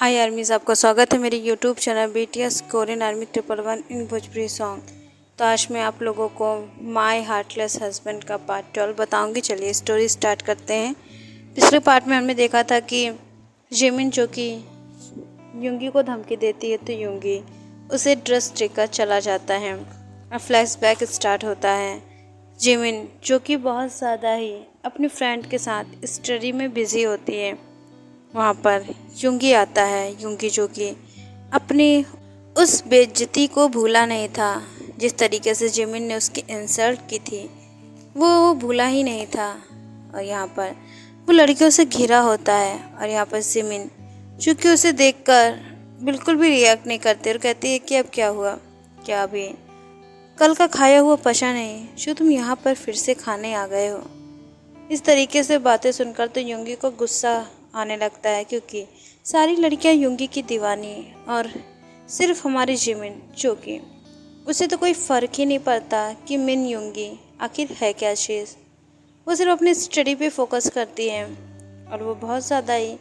हाय armies, आपका स्वागत है मेरे YouTube channel BTS Korean army 111 इन भोजपुरी सॉन्ग। तो आज मैं आप लोगों को माय हार्टलेस हस्बैंड का पार्ट 12 बताऊंगी। चलिए स्टोरी स्टार्ट करते हैं। पिछले पार्ट में हमने देखा था कि जिमिन जो कि युंगी को धमकी देती है तो युंगी उसे ड्रेस देकर चला जाता है और फ्लैशबैक स्टार्ट होता है। जिमिन जो कि बहुत ज़्यादा ही अपनी फ्रेंड के साथ स्टडी में बिज़ी होती है, वहाँ पर युंगी आता है। युंगी जो कि अपनी उस बेइज्जती को भूला नहीं था, जिस तरीके से जिमिन ने उसकी इंसल्ट की थी वो भूला ही नहीं था। और यहाँ पर वो लड़कियों से घिरा होता है और यहाँ पर जिमिन जो कि उसे देखकर बिल्कुल भी रिएक्ट नहीं करती और कहती है कि अब क्या हुआ, क्या अभी कल का खाया हुआ पचा नहीं जो तुम यहाँ पर फिर से खाने आ गए हो। इस तरीके से बातें सुनकर तो युंगी को गुस्सा आने लगता है, क्योंकि सारी लड़कियां युंगी की दीवानी और सिर्फ हमारी जिमिन जो कि उसे तो कोई फ़र्क ही नहीं पड़ता कि मिन युंगी आखिर है क्या चीज़। वो सिर्फ अपनी स्टडी पे फोकस करती है और वो बहुत ज़्यादा ही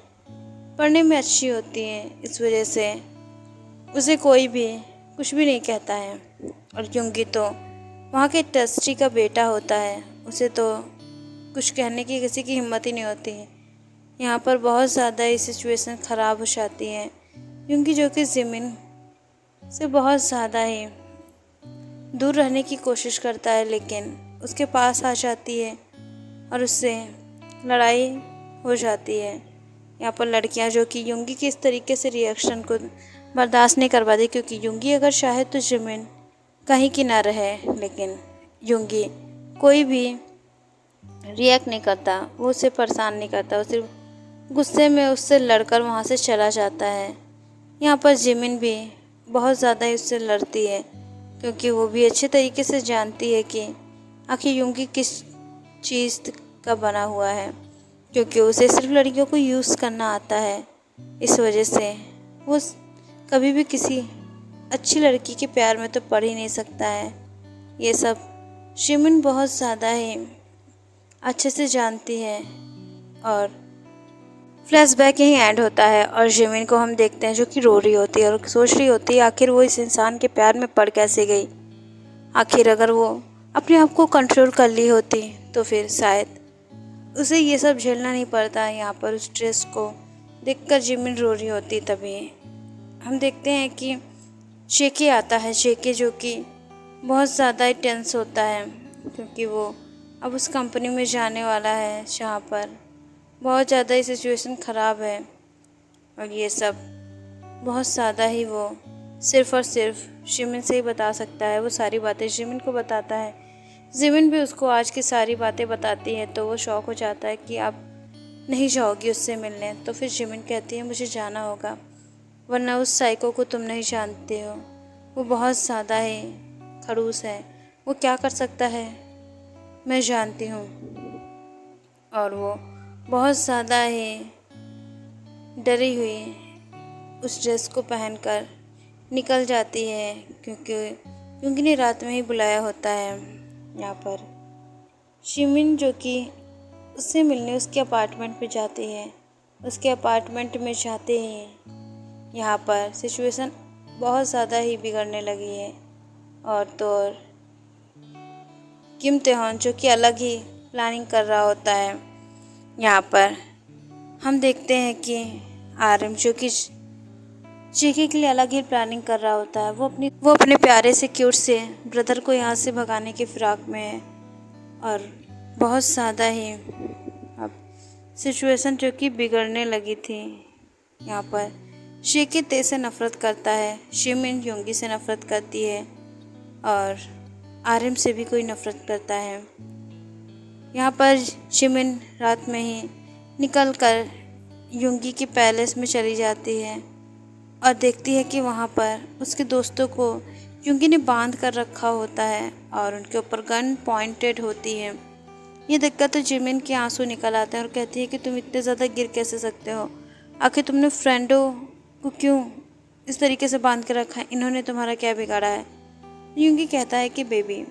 पढ़ने में अच्छी होती है। इस वजह से उसे कोई भी कुछ भी नहीं कहता है। और युंगी तो वहाँ के ट्रस्टी का बेटा होता है, उसे तो कुछ कहने की किसी की हिम्मत ही नहीं होती है। यहाँ पर बहुत ज़्यादा ही सिचुएशन ख़राब हो जाती है। युंगी जो कि जिमिन से बहुत ज़्यादा ही दूर रहने की कोशिश करता है, लेकिन उसके पास आ जाती है और उससे लड़ाई हो जाती है। यहाँ पर लड़कियाँ जो कि युंगी की इस तरीके से रिएक्शन को बर्दाश्त नहीं कर पाती, क्योंकि युंगी अगर चाहे तो जिमिन कहीं की ना रहे, लेकिन युंगी कोई भी रिएक्ट नहीं करता, वो उसे परेशान नहीं करता, वो सिर्फ गुस्से में उससे लड़कर वहाँ से चला जाता है। यहाँ पर जिमिन भी बहुत ज़्यादा ही उससे लड़ती है, क्योंकि वो भी अच्छे तरीके से जानती है कि आखिर युंगी किस चीज़ का बना हुआ है, क्योंकि उसे सिर्फ लड़कियों को यूज़ करना आता है। इस वजह से वो कभी भी किसी अच्छी लड़की के प्यार में तो पड़ ही नहीं सकता है। ये सब जिमिन बहुत ज़्यादा ही अच्छे से जानती है। और फ्लैशबैक यहीं एंड होता है और जिमिन को हम देखते हैं जो कि रो रही होती है और सोच रही होती है आखिर वो इस इंसान के प्यार में पड़ कैसे गई। आखिर अगर वो अपने आप को कंट्रोल कर ली होती तो फिर शायद उसे ये सब झेलना नहीं पड़ता। यहाँ पर उस ड्रेस को देखकर जिमिन रो रही होती। तभी हम देखते हैं कि जेके आता है। जेके जो कि बहुत ज़्यादा ही टेंस होता है, क्योंकि वो अब उस कंपनी में जाने वाला है जहाँ पर बहुत ज़्यादा ही सिचुएशन ख़राब है। और ये सब बहुत ज़्यादा ही वो सिर्फ़ और सिर्फ जिमिन से ही बता सकता है। वो सारी बातें जिमिन को बताता है। जिमिन भी उसको आज की सारी बातें बताती है, तो वो शौक हो जाता है कि आप नहीं जाओगी उससे मिलने। तो फिर जिमिन कहती है मुझे जाना होगा, वरना उस साइको को तुम नहीं जानते हो, वो बहुत ज़्यादा ही खड़ूस है, वो क्या कर सकता है मैं जानती हूँ। और वो बहुत ज़्यादा ही डरी हुई उस ड्रेस को पहनकर निकल जाती है, क्योंकि ने रात में ही बुलाया होता है। यहाँ पर जिमिन जो कि उससे मिलने उसके अपार्टमेंट पे जाती है। उसके अपार्टमेंट में जाते ही यहाँ पर सिचुएशन बहुत ज़्यादा ही बिगड़ने लगी है। और तो और किम तेहन जो कि अलग ही प्लानिंग कर रहा होता है। यहाँ पर हम देखते हैं कि आरएम जो कि जेके के लिए अलग ही प्लानिंग कर रहा होता है। वो अपने प्यारे से क्यूट से ब्रदर को यहाँ से भगाने की फिराक में है। और बहुत ज़्यादा ही अब सिचुएशन जो कि बिगड़ने लगी थी। यहाँ पर जेके ते से नफ़रत करता है, जिमिन युंगी से नफ़रत करती है और आरएम से भी कोई नफ़रत करता है। यहाँ पर जिमिन रात में ही निकल कर युंगी के पैलेस में चली जाती है और देखती है कि वहाँ पर उसके दोस्तों को युंगी ने बांध कर रखा होता है और उनके ऊपर गन पॉइंटेड होती है। ये देखकर तो जिमिन के आंसू निकल आते हैं और कहती है कि तुम इतने ज़्यादा गिर कैसे सकते हो, आखिर तुमने फ्रेंडों को क्यों इस तरीके से बांध कर रखा है, इन्होंने तुम्हारा क्या बिगाड़ा है। युंगी कहता है कि बेबी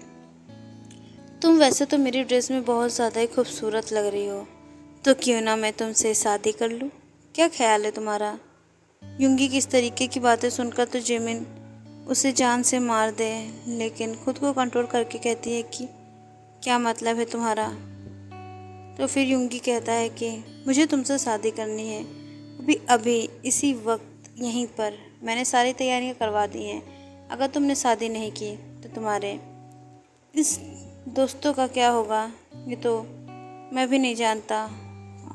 तुम वैसे तो मेरी ड्रेस में बहुत ज़्यादा ही खूबसूरत लग रही हो, तो क्यों ना मैं तुमसे शादी कर लूँ, क्या ख्याल है तुम्हारा। युंगी की इस तरीके की बातें सुनकर तो जिमिन उसे जान से मार दे, लेकिन खुद को कंट्रोल करके कहती है कि क्या मतलब है तुम्हारा। तो फिर युंगी कहता है कि मुझे तुमसे शादी करनी है, अभी अभी इसी वक्त यहीं पर। मैंने सारी तैयारियां करवा दी हैं। अगर तुमने शादी नहीं की तो तुम्हारे इस दोस्तों का क्या होगा, ये तो मैं भी नहीं जानता।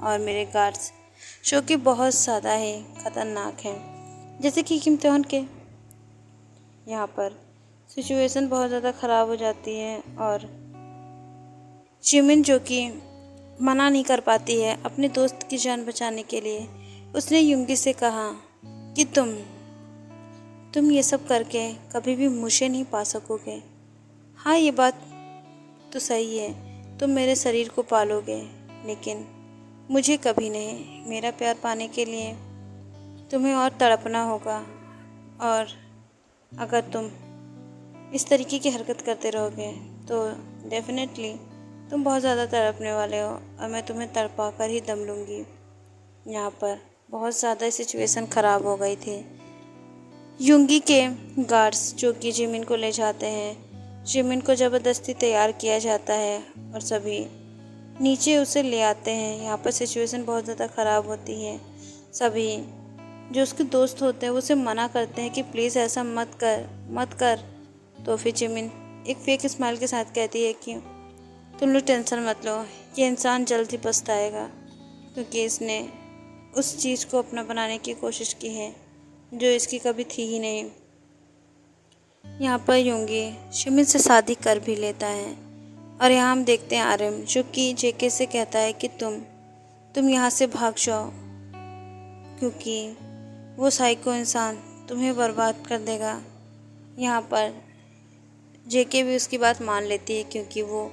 और मेरे गार्ड्स जो कि बहुत ज़्यादा ही ख़तरनाक हैं, जैसे कि किम त्योन के। यहाँ पर सिचुएशन बहुत ज़्यादा ख़राब हो जाती है और जिमिन जो कि मना नहीं कर पाती है अपने दोस्त की जान बचाने के लिए, उसने युंगी से कहा कि तुम ये सब करके कभी भी मुझे नहीं पा सकोगे। हाँ, ये बात तो सही है, तुम मेरे शरीर को पालोगे, लेकिन मुझे कभी नहीं। मेरा प्यार पाने के लिए तुम्हें और तड़पना होगा, और अगर तुम इस तरीके की हरकत करते रहोगे तो डेफिनेटली तुम बहुत ज़्यादा तड़पने वाले हो और मैं तुम्हें तड़पा कर ही दम लूँगी। यहाँ पर बहुत ज़्यादा सिचुएशन ख़राब हो गई थी। युंगी के गार्ड्स जो कि जिमिन को ले जाते हैं, जिमिन को ज़बरदस्ती तैयार किया जाता है और सभी नीचे उसे ले आते हैं। यहाँ पर सिचुएशन बहुत ज़्यादा ख़राब होती है। सभी जो उसके दोस्त होते हैं वो उसे मना करते हैं कि प्लीज़ ऐसा मत कर। तो फिर जिमिन एक फेक स्माइल के साथ कहती है कि तुम लोग टेंशन मत लो, ये इंसान जल्द ही पछताएगा, क्योंकि इसने उस चीज़ को अपना बनाने की कोशिश की है जो इसकी कभी थी ही नहीं। यहाँ पर युंगी जिमिन से शादी कर भी लेता है और यहाँ हम देखते हैं आर्यन जो कि जेके से कहता है कि तुम यहाँ से भाग जाओ, क्योंकि वो साइको इंसान तुम्हें बर्बाद कर देगा। यहाँ पर जेके भी उसकी बात मान लेती है, क्योंकि वो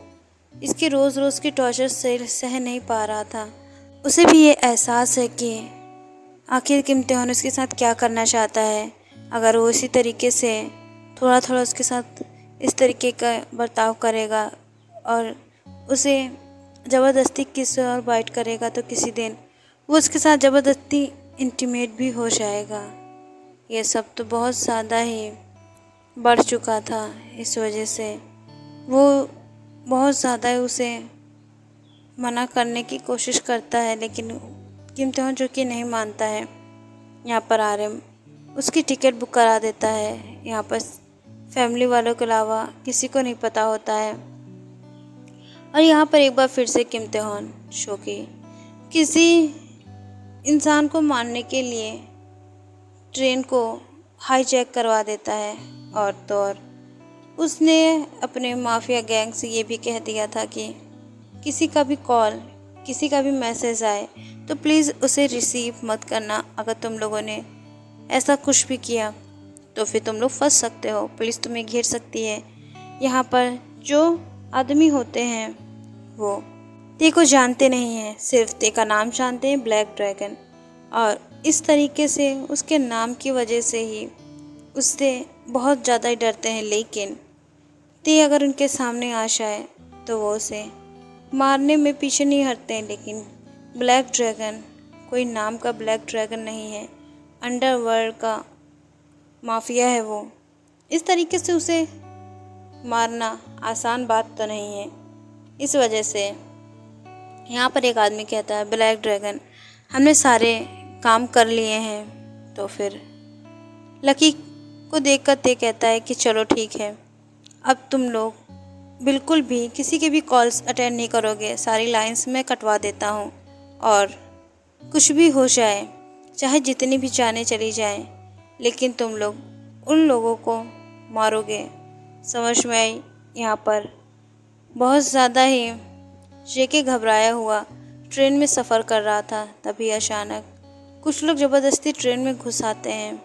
इसके रोज़ रोज़ की टॉर्चर से सह नहीं पा रहा था। उसे भी ये एहसास है कि आखिर किम त्योन उसके साथ क्या करना चाहता है। अगर वो इसी तरीके से थोड़ा थोड़ा उसके साथ इस तरीके का बर्ताव करेगा और उसे ज़बरदस्ती किस और बाइट करेगा, तो किसी दिन वो उसके साथ ज़बरदस्ती इंटीमेट भी हो जाएगा। ये सब तो बहुत ज़्यादा ही बढ़ चुका था। इस वजह से वो बहुत ज़्यादा उसे मना करने की कोशिश करता है, लेकिन किम त्योन जो कि नहीं मानता है। यहाँ पर आर्यन उसकी टिकट बुक करा देता है। यहाँ पर फैमिली वालों के अलावा किसी को नहीं पता होता है। और यहाँ पर एक बार फिर से किम त्योन जो कि किसी इंसान को मारने के लिए ट्रेन को हाईजैक करवा देता है, और तो और उसने अपने माफिया गैंग से ये भी कह दिया था कि किसी का भी कॉल, किसी का भी मैसेज आए तो प्लीज़ उसे रिसीव मत करना। अगर तुम लोगों ने ऐसा कुछ भी किया तो फिर तुम लोग फंस सकते हो, पुलिस तुम्हें घेर सकती है। यहाँ पर जो आदमी होते हैं वो ते को जानते नहीं हैं, सिर्फ ते का नाम जानते हैं, ब्लैक ड्रैगन, और इस तरीके से उसके नाम की वजह से ही उससे बहुत ज़्यादा ही डरते हैं। लेकिन ते अगर उनके सामने आ जाए तो वो उसे मारने में पीछे नहीं हटते हैं। लेकिन ब्लैक ड्रैगन कोई नाम का ब्लैक ड्रैगन नहीं है, अंडरवर्ल्ड का माफिया है वो। इस तरीके से उसे मारना आसान बात तो नहीं है। इस वजह से यहाँ पर एक आदमी कहता है, ब्लैक ड्रैगन हमने सारे काम कर लिए हैं। तो फिर लकी को देखकर ते कहता है कि चलो ठीक है, अब तुम लोग बिल्कुल भी किसी के भी कॉल्स अटेंड नहीं करोगे, सारी लाइंस मैं कटवा देता हूँ, और कुछ भी हो जाए, चाहे जितनी भी जानें चली जाएं, लेकिन तुम लोग उन लोगों को मारोगे। समझ में आई? यहाँ पर बहुत ज़्यादा ही जेके घबराया हुआ ट्रेन में सफ़र कर रहा था। तभी अचानक कुछ लोग ज़बरदस्ती ट्रेन में घुस आते हैं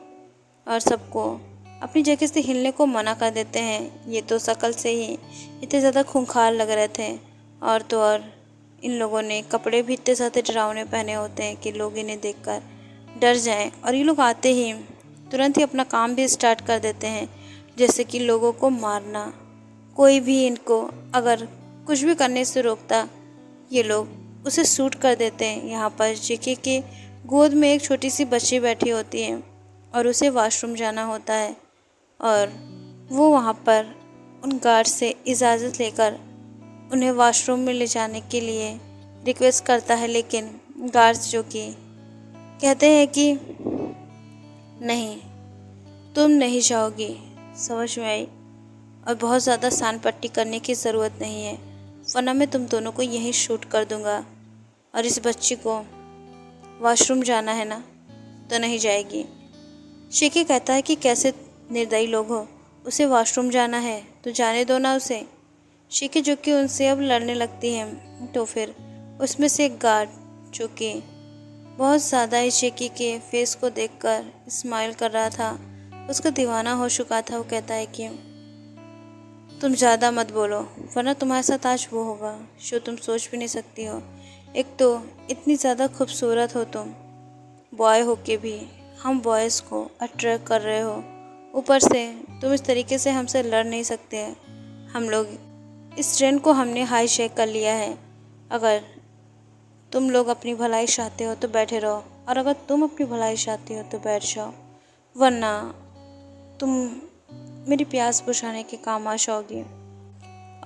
और सबको अपनी जगह से हिलने को मना कर देते हैं। ये तो शक्ल से ही इतने ज़्यादा खूंखार लग रहे थे, और तो और इन लोगों ने कपड़े भी इतने ज़्यादा डरावने पहने होते हैं कि लोग इन्हें देखकर डर जाएं। और ये लोग आते ही तुरंत ही अपना काम भी स्टार्ट कर देते हैं, जैसे कि लोगों को मारना। कोई भी इनको अगर कुछ भी करने से रोकता, ये लोग उसे शूट कर देते हैं। यहाँ पर जेके के गोद में एक छोटी सी बच्ची बैठी होती है और उसे वॉशरूम जाना होता है और वो वहाँ पर उन गार्ड से इजाज़त लेकर उन्हें वॉशरूम में ले जाने के लिए रिक्वेस्ट करता है, लेकिन गार्ड्स जो कि कहते हैं कि नहीं, तुम नहीं जाओगी। समझ में आई? और बहुत ज़्यादा सान पट्टी करने की ज़रूरत नहीं है, वरना मैं तुम दोनों को यहीं शूट कर दूंगा। और इस बच्ची को वॉशरूम जाना है ना, तो नहीं जाएगी। शेकी कहता है कि कैसे निर्दयी लोग हो, उसे वॉशरूम जाना है तो जाने दो ना उसे। शेकी जो कि उनसे अब लड़ने लगती है, तो फिर उसमें से एक गार्ड जो कि बहुत ज़्यादा ही शेकी के फेस को देखकर स्माइल कर रहा था, उसका दीवाना हो चुका था, वो कहता है कि तुम ज़्यादा मत बोलो, वरना तुम्हारे साथ आज वो होगा जो तुम सोच भी नहीं सकती हो। एक तो इतनी ज़्यादा खूबसूरत हो तुम, बॉय हो के भी हम बॉयज़ को अट्रैक्ट कर रहे हो, ऊपर से तुम इस तरीके से हमसे लड़ नहीं सकते हैं। हम लोग इस ट्रेन को हमने हाई चेक कर लिया है। अगर तुम लोग अपनी भलाई चाहते हो तो बैठे रहो, और अगर तुम अपनी भलाई चाहती हो तो बैठ जाओ, वरना तुम मेरी प्यास बुझाने के काम आ जाओगी।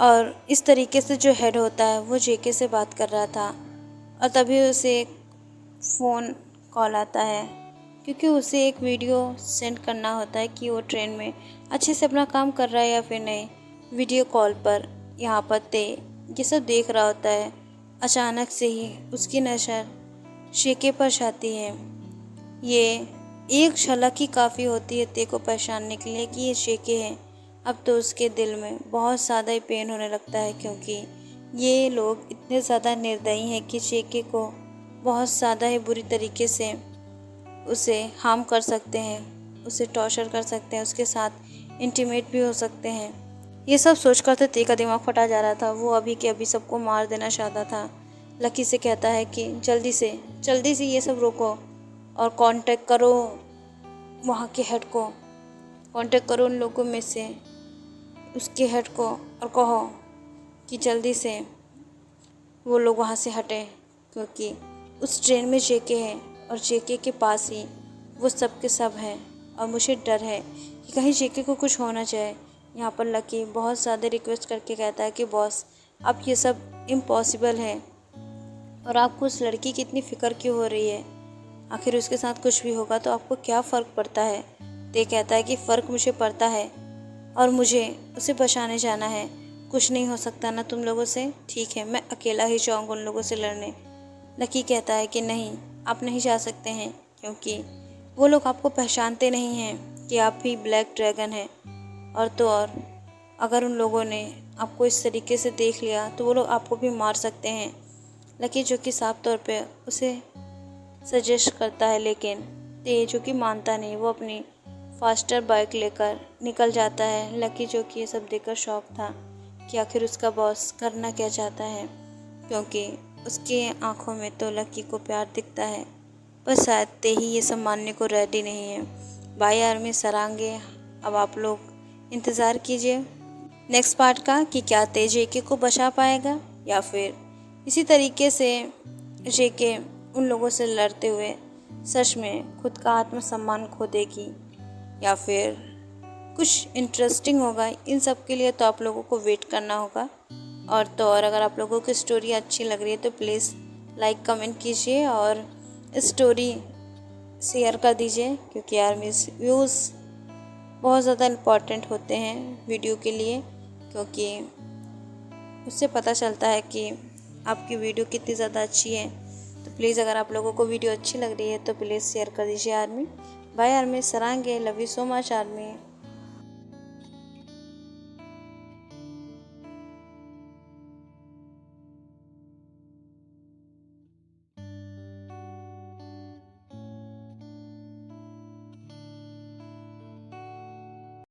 और इस तरीके से जो हेड होता है वो जेके से बात कर रहा था, और तभी उसे एक फ़ोन कॉल आता है, क्योंकि उसे एक वीडियो सेंड करना होता है कि वो ट्रेन में अच्छे से अपना काम कर रहा है या फिर नहीं। वीडियो कॉल पर यहाँ पर ते ये सब देख रहा होता है। अचानक से ही उसकी नज़र शेके पर जाती है। ये एक झलक ही काफ़ी होती है ते को पहचानने के लिए कि ये शेके हैं। अब तो उसके दिल में बहुत ज़्यादा ही पेन होने लगता है, क्योंकि ये लोग इतने ज़्यादा निर्दयी हैं कि शेके को बहुत ज़्यादा ही बुरी तरीके से उसे हार्म कर सकते हैं, उसे टॉर्चर कर सकते हैं, उसके साथ इंटीमेट भी हो सकते हैं। ये सब सोचकर तो ते का दिमाग फटा जा रहा था। वो अभी के अभी सबको मार देना चाहता था। लकी से कहता है कि जल्दी से ये सब रोको और कांटेक्ट करो वहाँ के हेड को, कांटेक्ट करो उन लोगों में से उसके हेड को, और कहो कि जल्दी से वो लोग वहाँ से हटें, क्योंकि उस ट्रेन में जेके है और जेके के पास ही वो सब के सब हैं, और मुझे डर है कि कहीं जेके को कुछ हो ना जाए। यहाँ पर लकी बहुत ज़्यादा रिक्वेस्ट करके कहता है कि बॉस, अब ये सब इम्पॉसिबल है, और आपको उस लड़की की इतनी फ़िक्र क्यों हो रही है? आखिर उसके साथ कुछ भी होगा तो आपको क्या फ़र्क पड़ता है? ते कहता है कि फ़र्क मुझे पड़ता है, और मुझे उसे बचाने जाना है। कुछ नहीं हो सकता ना तुम लोगों से? ठीक है, मैं अकेला ही जाऊँगा उन लोगों से लड़ने। लकी कहता है कि नहीं, आप नहीं जा सकते हैं, क्योंकि वो लोग आपको पहचानते नहीं हैं कि आप ही ब्लैक ड्रैगन हैं। और तो और, अगर उन लोगों ने आपको इस तरीके से देख लिया तो वो लोग आपको भी मार सकते हैं। लकी जो कि साफ तौर पे उसे सजेस्ट करता है, लेकिन ते जो कि मानता नहीं, वो अपनी फास्टर बाइक लेकर निकल जाता है। लकी जो कि ये सब देखकर शॉक था कि आखिर उसका बॉस करना क्या चाहता है, क्योंकि उसके आंखों में तो लकी को प्यार दिखता है, पर शायद ते ही ये सब मानने को रेडी नहीं है। बाय आर्मी सरांगे, अब आप लोग इंतज़ार कीजिए नेक्स्ट पार्ट का कि क्या ते जेके को बचा पाएगा, या फिर इसी तरीके से जेके उन लोगों से लड़ते हुए सच में खुद का आत्मसम्मान खो देगी, या फिर कुछ इंटरेस्टिंग होगा। इन सब के लिए तो आप लोगों को वेट करना होगा। और तो और, अगर आप लोगों की स्टोरी अच्छी लग रही है तो प्लीज़ लाइक कमेंट कीजिए और स्टोरी शेयर कर दीजिए, क्योंकि यार व्यूज़ बहुत ज़्यादा इम्पॉर्टेंट होते हैं वीडियो के लिए, क्योंकि उससे पता चलता है कि आपकी वीडियो कितनी ज़्यादा अच्छी है। तो प्लीज़, अगर आप लोगों को वीडियो अच्छी लग रही है तो प्लीज़ शेयर कर दीजिए आर्मी। बाय आर्मी, सरांगे, love you so much army.